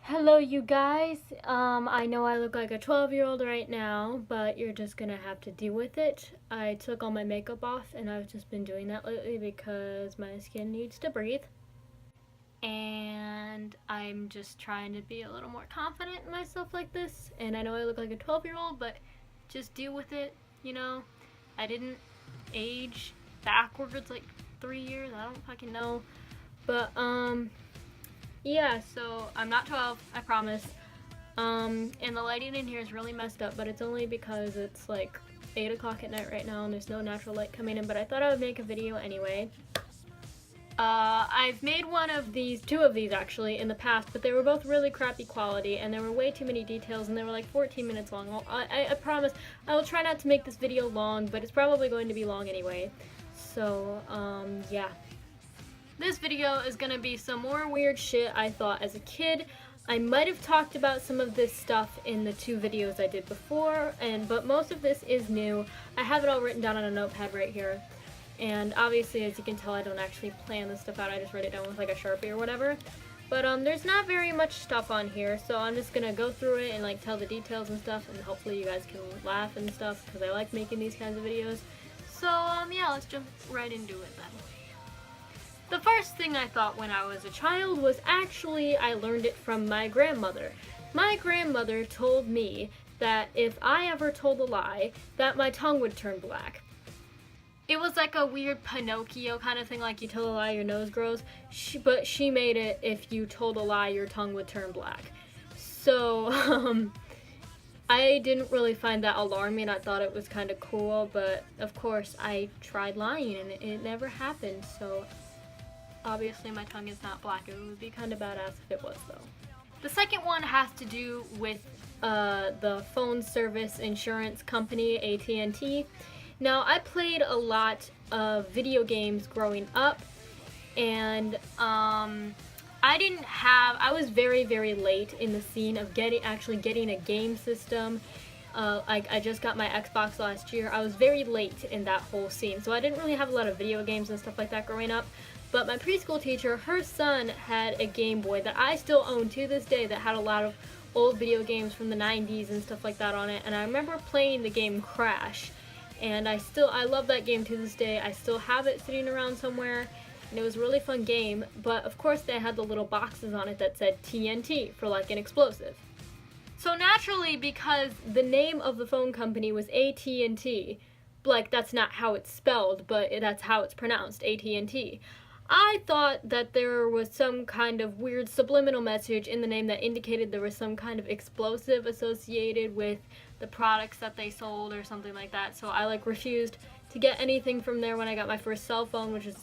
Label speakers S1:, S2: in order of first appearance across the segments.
S1: Hello, you guys. I know I look like a 12-year-old right now, but you're just gonna have to deal with it. I took all my makeup off, and I've just been doing that lately because my skin needs to breathe. And I'm just trying to be a little more confident in myself like this. And I know I look like a 12-year-old, but just deal with it, you know? I didn't age backwards like 3 years. I don't fucking know. But, yeah, so I'm not 12, I promise. And the lighting in here is really messed up, but it's only because it's like 8 o'clock at night right now and there's no natural light coming in, but I thought I would make a video anyway. I've made two of these actually, in the past, but they were both really crappy quality and there were way too many details and they were like 14 minutes long. Well, I promise I will try not to make this video long, but it's probably going to be long anyway. So, yeah. This video is gonna be some more weird shit I thought as a kid. I might have talked about some of this stuff in the 2 videos I did before, but most of this is new. I have it all written down on a notepad right here. And obviously, as you can tell, I don't actually plan this stuff out. I just write it down with like a Sharpie or whatever. But there's not very much stuff on here, so I'm just gonna go through it and like tell the details and stuff, and hopefully you guys can laugh and stuff because I like making these kinds of videos. So yeah, let's jump right into it then. The first thing I thought when I was a child was actually I learned it from my grandmother. My grandmother told me that if I ever told a lie, that my tongue would turn black. It was like a weird Pinocchio kind of thing, like you tell a lie, your nose grows, but she made it if you told a lie, your tongue would turn black. So, I didn't really find that alarming. I thought it was kind of cool, but of course I tried lying and it never happened, so obviously my tongue is not black. It would be kind of badass if it was, though. The second one has to do with the phone service insurance company, AT&T. Now, I played a lot of video games growing up, and I was very, very late in the scene of actually getting a game system. I just got my Xbox last year. I was very late in that whole scene, so I didn't really have a lot of video games and stuff like that growing up. But my preschool teacher, her son had a Game Boy that I still own to this day that had a lot of old video games from the 90s and stuff like that on it. And I remember playing the game Crash. And I love that game to this day. I still have it sitting around somewhere. And it was a really fun game. But of course they had the little boxes on it that said TNT for like an explosive. So naturally, because the name of the phone company was AT&T, like that's not how it's spelled, but that's how it's pronounced, AT&T. I thought that there was some kind of weird subliminal message in the name that indicated there was some kind of explosive associated with the products that they sold or something like that. So I like refused to get anything from there when I got my first cell phone, which is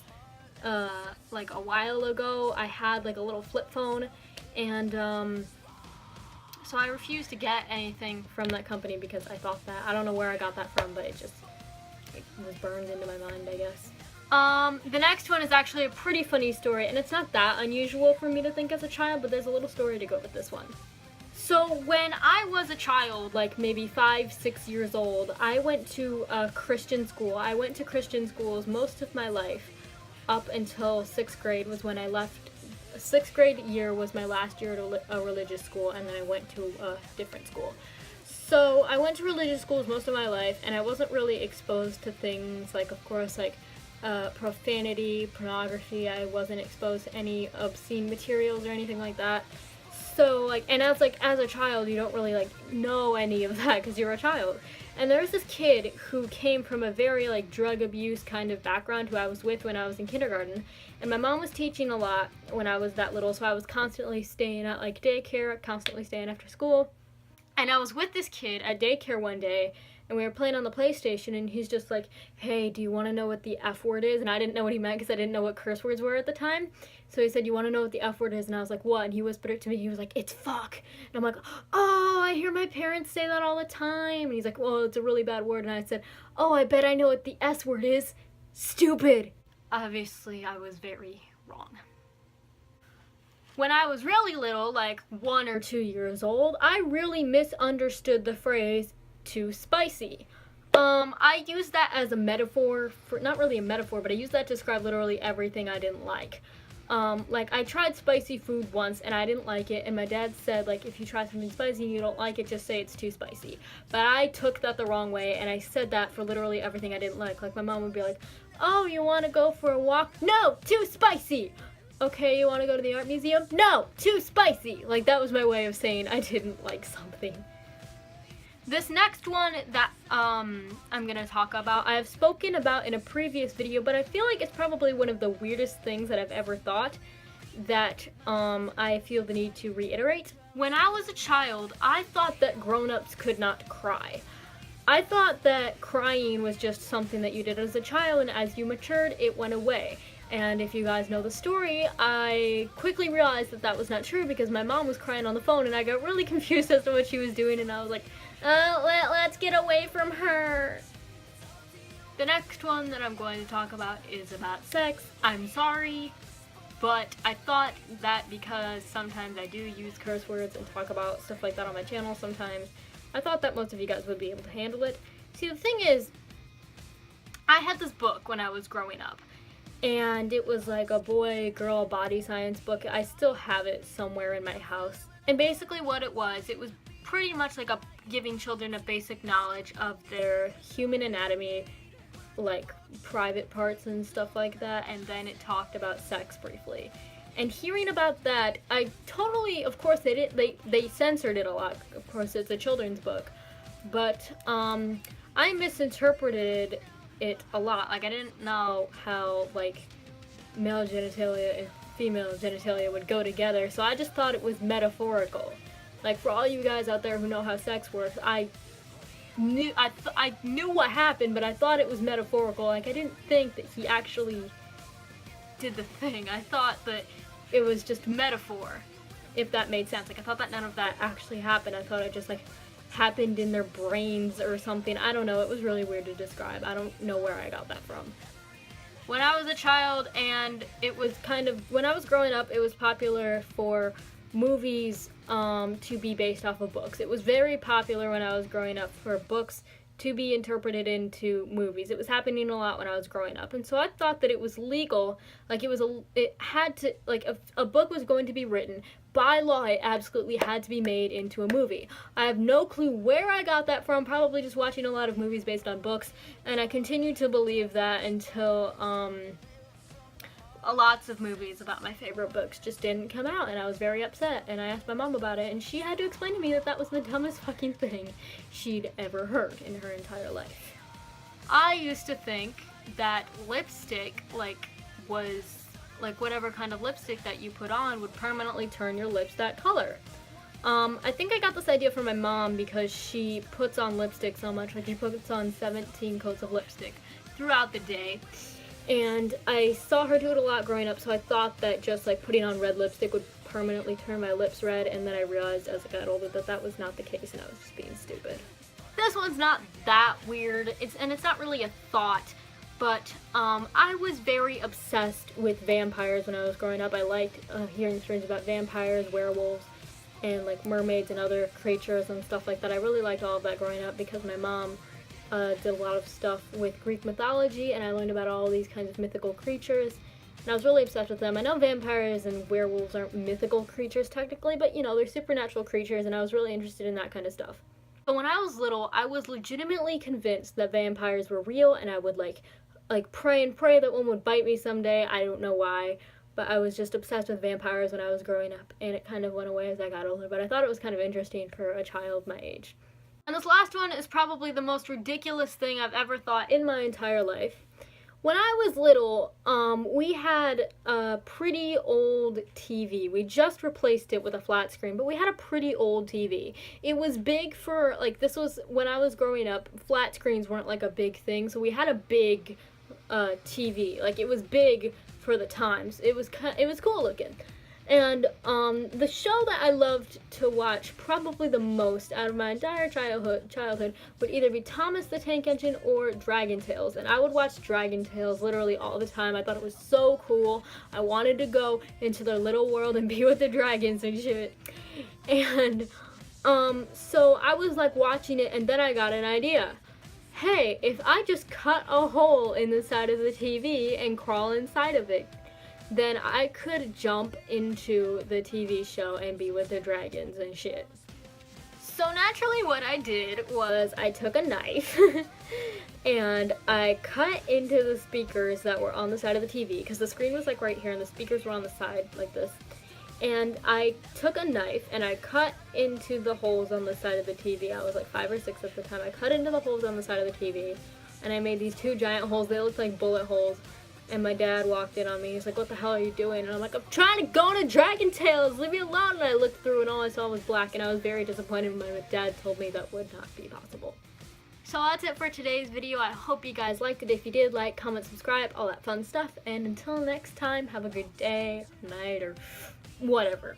S1: like a while ago. I had like a little flip phone, and so I refused to get anything from that company because I thought that, I don't know where I got that from, but it was burned into my mind, I guess. The next one is actually a pretty funny story, and it's not that unusual for me to think as a child, but there's a little story to go with this one. So when I was a child, like maybe 5, 6 years old, I went to a Christian school. I went to Christian schools most of my life, up until 6th grade was when I left. 6th grade year was my last year at a religious school, and then I went to a different school. So I went to religious schools most of my life, and I wasn't really exposed to things like, of course, like profanity, pornography. I wasn't exposed to any obscene materials or anything like that. So like, and as a child, you don't really like know any of that because you're a child. And there was this kid who came from a very like drug abuse kind of background who I was with when I was in kindergarten. And my mom was teaching a lot when I was that little, so I was constantly staying at like daycare, constantly staying after school. And I was with this kid at daycare one day, and we were playing on the PlayStation, and he's just like, hey, do you want to know what the F word is? And I didn't know what he meant because I didn't know what curse words were at the time. So he said, you want to know what the F word is? And I was like, what? And he whispered it to me. He was like, it's fuck. And I'm like, oh, I hear my parents say that all the time. And he's like, well, it's a really bad word. And I said, oh, I bet I know what the S word is. Stupid. Obviously, I was very wrong. When I was really little, like 1 or 2 years old, I really misunderstood the phrase too spicy. I used that as a metaphor for, not really a metaphor, but I used that to describe literally everything I didn't like. like I tried spicy food once and I didn't like it, and my dad said, like, if you try something spicy and you don't like it, just say it's too spicy. But I took that the wrong way, and I said that for literally everything I didn't like. Like, my mom would be like, oh, you want to go for a walk? No, too spicy! Okay, you want to go to the art museum? No, too spicy! Like, that was my way of saying I didn't like something. This next one that I'm gonna talk about, I have spoken about in a previous video, but I feel like it's probably one of the weirdest things that I've ever thought that I feel the need to reiterate. When I was a child, I thought that grown-ups could not cry. I thought that crying was just something that you did as a child, and as you matured, it went away. And if you guys know the story, I quickly realized that that was not true because my mom was crying on the phone, and I got really confused as to what she was doing, and I was like, let's get away from her. The next one that I'm going to talk about is about sex. I'm sorry, but I thought that because sometimes I do use curse words and talk about stuff like that on my channel sometimes, I thought that most of you guys would be able to handle it. See, the thing is, I had this book when I was growing up, and it was like a boy-girl body science book. I still have it somewhere in my house. And basically what it was pretty much like giving children a basic knowledge of their human anatomy, like private parts and stuff like that, and then it talked about sex briefly. And hearing about that, I totally, of course they censored it a lot, of course it's a children's book, but I misinterpreted it a lot. Like, I didn't know how, like, male genitalia and female genitalia would go together, so I just thought it was metaphorical. Like, for all you guys out there who know how sex works, I knew what happened, but I thought it was metaphorical. Like, I didn't think that he actually did the thing. I thought that it was just metaphor, if that made sense. Like, I thought that none of that actually happened. I thought it just, like, happened in their brains or something. I don't know. It was really weird to describe. I don't know where I got that from. When I was a child, and it was kind of, when I was growing up, it was popular for movies to be based off of books. It was very popular when I was growing up for books to be interpreted into movies. It was happening a lot when I was growing up, and so I thought that it was legal. Like, it had to, like, a book was going to be written by law, it absolutely had to be made into a movie. I have no clue where I got that from, probably just watching a lot of movies based on books, and I continued to believe that until lots of movies about my favorite books just didn't come out, and I was very upset, and I asked my mom about it, and she had to explain to me that that was the dumbest fucking thing she'd ever heard in her entire life. I used to think that lipstick, was whatever kind of lipstick that you put on would permanently turn your lips that color. I think I got this idea from my mom because she puts on lipstick so much. Like, she puts on 17 coats of lipstick throughout the day. And I saw her do it a lot growing up, so I thought that just, like, putting on red lipstick would permanently turn my lips red, and then I realized as I got older that that was not the case, and I was just being stupid. This one's not that weird, it's not really a thought, but I was very obsessed with vampires when I was growing up. I liked hearing stories about vampires, werewolves, and, like, mermaids and other creatures and stuff like that. I really liked all of that growing up because my mom did a lot of stuff with Greek mythology, and I learned about all these kinds of mythical creatures, and I was really obsessed with them. I know vampires and werewolves aren't mythical creatures technically, but, you know, they're supernatural creatures, and I was really interested in that kind of stuff. But when I was little, I was legitimately convinced that vampires were real, and I would, like pray that one would bite me someday. I don't know why, but I was just obsessed with vampires when I was growing up, and it kind of went away as I got older, but I thought it was kind of interesting for a child my age. And this last one is probably the most ridiculous thing I've ever thought in my entire life. When I was little, we had a pretty old TV. We just replaced it with a flat screen, but we had a pretty old TV. It was big for, like, this was, when I was growing up, flat screens weren't, like, a big thing, so we had a big TV. Like, it was big for the times. It was cool looking. And the show that I loved to watch probably the most out of my entire childhood would either be Thomas the Tank Engine or Dragon Tales. And I would watch Dragon Tales literally all the time. I thought it was so cool. I wanted to go into their little world and be with the dragons and shit. And so I was, like, watching it, and then I got an idea. Hey, if I just cut a hole in the side of the TV and crawl inside of it, then I could jump into the TV show and be with the dragons and shit. So naturally what I did was I took a knife and I cut into the speakers that were on the side of the TV, because the screen was like right here and the speakers were on the side like this. And I took a knife and I cut into the holes on the side of the TV. I was like 5 or 6 at the time. I cut into the holes on the side of the TV and I made these 2 giant holes. They looked like bullet holes. And my dad walked in on me. He's like, "What the hell are you doing?" And I'm like, "I'm trying to go to Dragon Tales. Leave me alone." And I looked through and all I saw was black. And I was very disappointed when my dad told me that would not be possible. So that's it for today's video. I hope you guys liked it. If you did, like, comment, subscribe, all that fun stuff. And until next time, have a good day, night, or whatever.